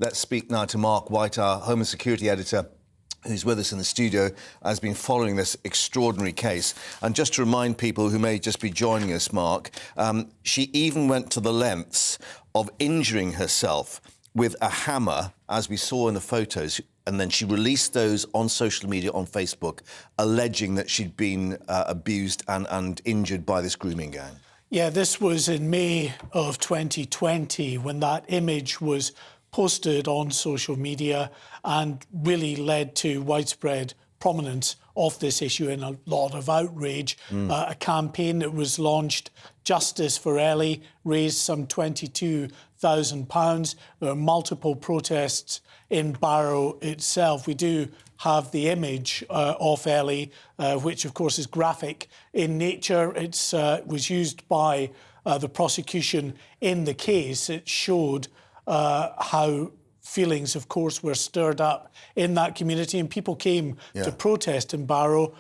Let's speak now to Mark White, our Home and Security editor, who's with us in the studio, has been following this extraordinary case. And just to remind people who may just be joining us, Mark, she even went to the lengths of injuring herself with a hammer, as we saw in the photos, and then she released those on social media, on Facebook, alleging that she'd been abused and injured by this grooming gang. Yeah, this was in May of 2020 when that image was posted on social media and really led to widespread prominence of this issue and a lot of outrage. A campaign that was launched, Justice for Ellie, raised some £22,000. There were multiple protests in Barrow itself. We do have the image of Ellie, which of course is graphic in nature. It was used by the prosecution in the case. It showed how feelings, of course, were stirred up in that community, and people came to protest in Barrow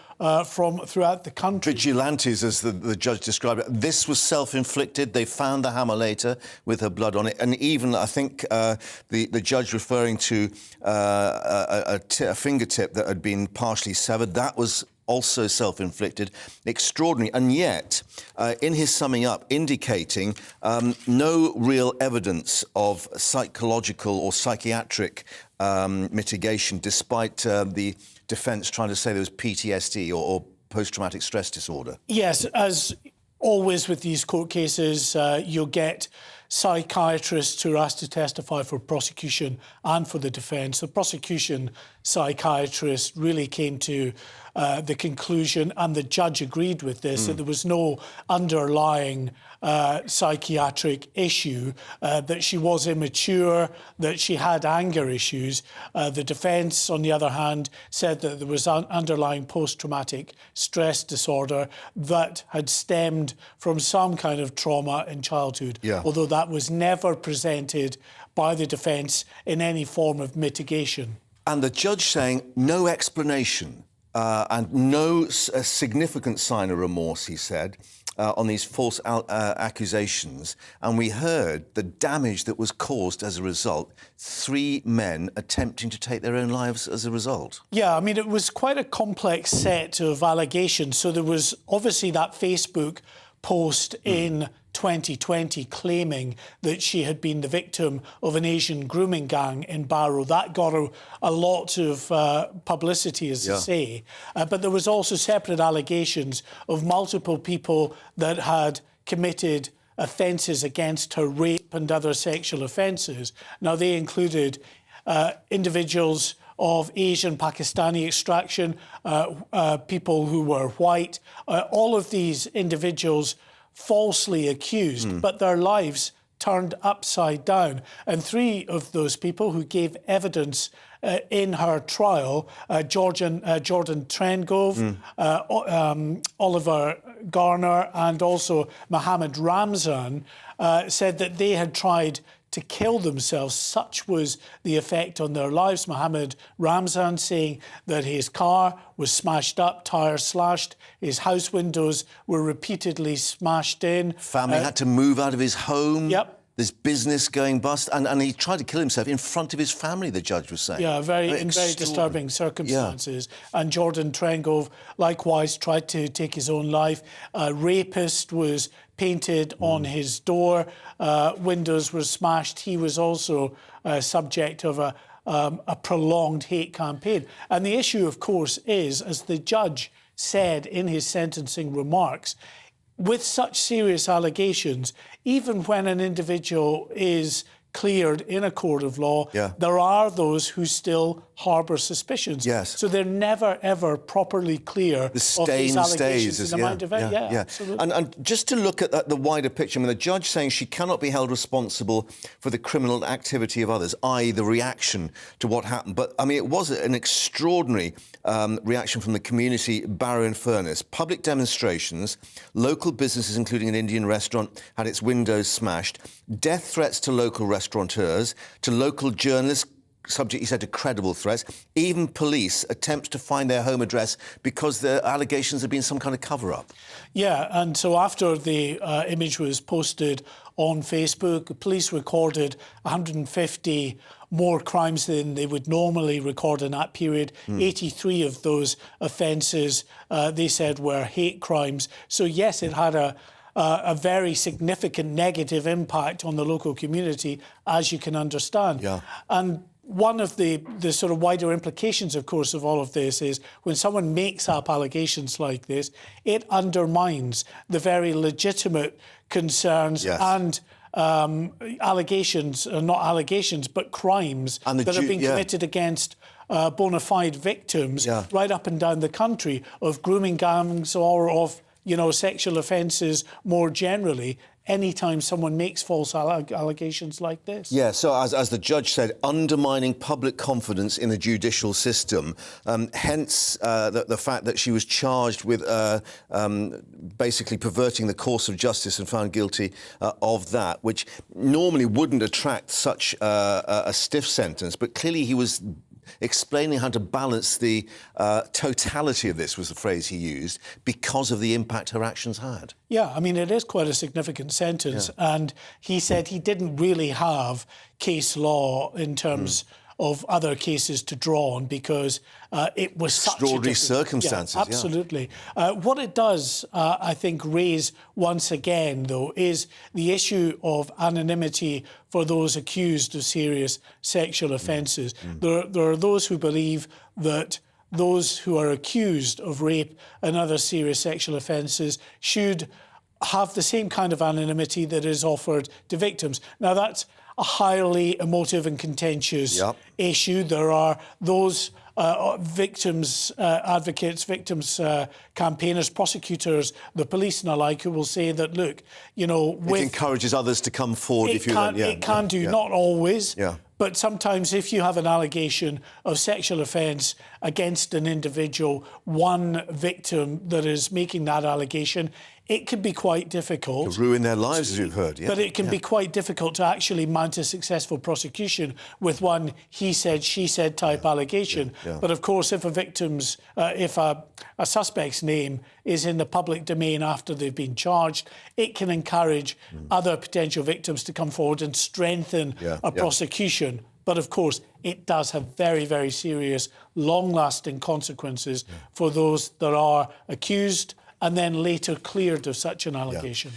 from throughout the country. Vigilantes, as the judge described it. This was self-inflicted. They found the hammer later with her blood on it, and even, I think, the judge referring to a fingertip that had been partially severed, that was also self-inflicted. Extraordinary. And yet, in his summing up, indicating no real evidence of psychological or psychiatric mitigation, despite the defence trying to say there was PTSD or post-traumatic stress disorder. Yes, as always with these court cases, you'll get psychiatrists who are asked to testify for prosecution and for the defence. The prosecution psychiatrist really came to the conclusion, and the judge agreed with this, that there was no underlying psychiatric issue, that she was immature, that she had anger issues. The defence, on the other hand, said that there was underlying post-traumatic stress disorder that had stemmed from some kind of trauma in childhood, although that was never presented by the defence in any form of mitigation. And the judge saying no explanation and no significant sign of remorse, he said, on these false accusations. And we heard the damage that was caused as a result. 3 men attempting to take their own lives as a result. Yeah, I mean, it was quite a complex set of allegations. So there was obviously that Facebook post in 2020 claiming that she had been the victim of an Asian grooming gang in Barrow. That got a lot of publicity, as I say. But there was also separate allegations of multiple people that had committed offences against her, rape and other sexual offences. Now, they included individuals of Asian, Pakistani extraction, people who were white. All of these individuals falsely accused, but their lives turned upside down. And 3 of those people who gave evidence in her trial, Jordan Trengove, Oliver Garner and also Mohammed Ramzan, said that they had tried to kill themselves. Such was the effect on their lives. Mohammed Ramzan saying that his car was smashed up, tyres slashed, his house windows were repeatedly smashed in. Family had to move out of his home. Yep. There's business going bust, and he tried to kill himself in front of his family, the judge was saying. Yeah, in very disturbing circumstances. Yeah. And Jordan Trengove likewise tried to take his own life. A rapist was painted on his door. Windows were smashed. He was also subject of a prolonged hate campaign. And the issue, of course, is, as the judge said in his sentencing remarks, with such serious allegations, even when an individual is cleared in a court of law, there are those who still harbour suspicions. Yes. So they're never, ever properly clear the stain of these allegations stays, in the mind of it. Yeah, absolutely. And just to look at the wider picture, I mean, the judge saying she cannot be held responsible for the criminal activity of others, i.e. the reaction to what happened. But, I mean, it was an extraordinary reaction from the community, Barrow-in-Furness. Public demonstrations, local businesses, including an Indian restaurant, had its windows smashed, death threats to local restaurateurs, to local journalists, subject, he said, to credible threats. Even police attempts to find their home address because the allegations had been some kind of cover-up. Yeah, and so after the image was posted on Facebook, the police recorded 150 more crimes than they would normally record in that period. 83 of those offences, they said, were hate crimes. So yes, it had a very significant negative impact on the local community, as you can understand. Yeah. And one of the sort of wider implications, of course, of all of this is when someone makes up allegations like this, it undermines the very legitimate concerns and allegations, not allegations, but crimes that have been committed against bona fide victims right up and down the country of grooming gangs or of, you know, sexual offences more generally. Anytime someone makes false allegations like this. Yeah, so as the judge said, undermining public confidence in the judicial system, hence the fact that she was charged with basically perverting the course of justice and found guilty of that, which normally wouldn't attract such a stiff sentence, but clearly he was explaining how to balance the totality of this, was the phrase he used, because of the impact her actions had. Yeah, I mean, it is quite a significant sentence. And he said he didn't really have case law in terms of other cases to draw on because it was such extraordinary circumstances. Yeah, absolutely. What it does, I think, raise once again, though, is the issue of anonymity for those accused of serious sexual offences. There are those who believe that those who are accused of rape and other serious sexual offences should have the same kind of anonymity that is offered to victims. Now, that's a highly emotive and contentious issue. There are those victims advocates, victims campaigners, prosecutors, the police and the like, who will say that, look, you know, it encourages others to come forward if you don't. It can do, not always. But sometimes if you have an allegation of sexual offence against an individual, one victim that is making that allegation, it can be quite difficult. To ruin their lives, as you've heard. But it can be quite difficult to actually mount a successful prosecution with one he said, she said type allegation. But of course, if a victim's, if a suspect's name is in the public domain after they've been charged, it can encourage other potential victims to come forward and strengthen a prosecution. But of course, it does have very, very serious, long-lasting consequences for those that are accused and then later cleared of such an allegation.